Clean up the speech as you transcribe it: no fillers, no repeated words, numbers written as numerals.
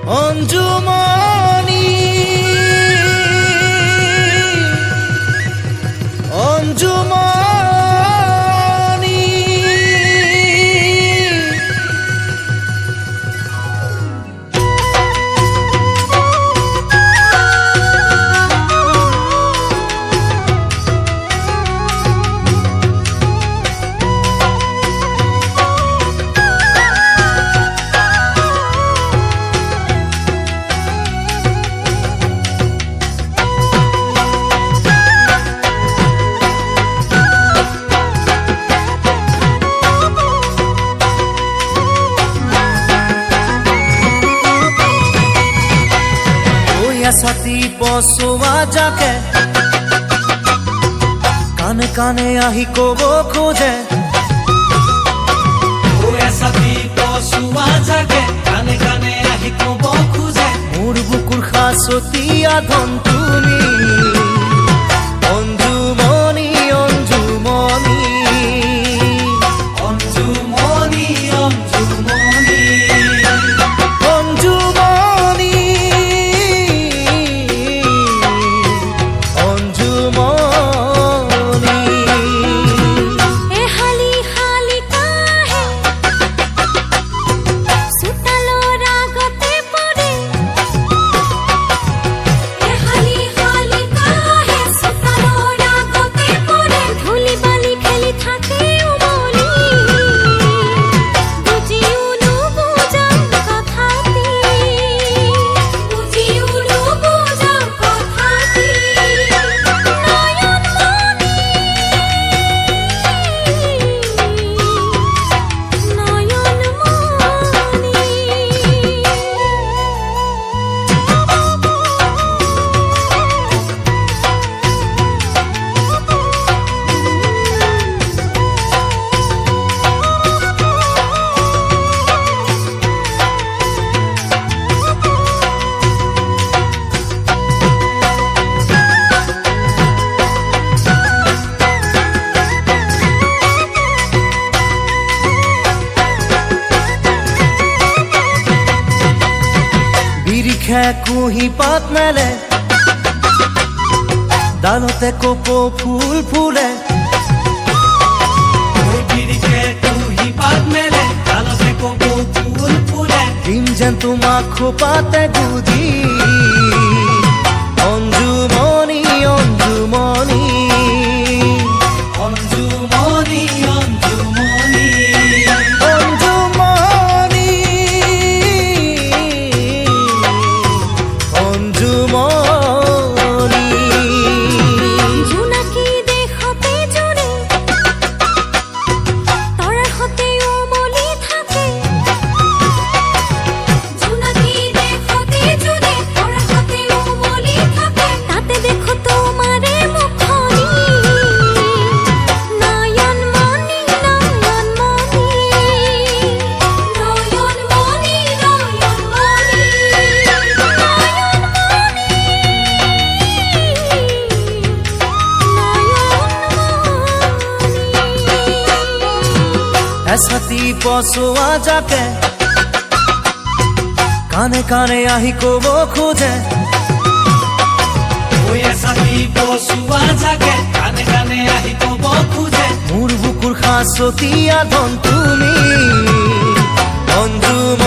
অঞ্জুমণি অঞ্জুমণি সাথী পচোৱা যাকে কানে কানে আহি কব খোজে সাথী পচোৱা যাকে কানে কানে আহি কব খোজে মোৰ বুকুৰ সাঁচতীয়া ধন তুমি অঞ্জুমণি অঞ্জুমণি অঞ্জুমণি অঞ্জুমণি কুহি পাত মেলে ডালতে কপৌ ফুল ফুলে কুহি পাত মেলে ডালতে কপৌ ফুল ফুলে দিম যেন তোমাক খোপাতে গুজি অঞ্জুমণি অঞ্জুমণি অঞ্জুমণি অঞ্জুমণি সাথী পচোৱা যাকে কানে কানে আহি কব খোজে সাথী পচোৱা যাকে কানে কানে আহি কব খোজে মোৰ বুকুৰ সাঁচতীয়া ধন তুমি অঞ্জুমণি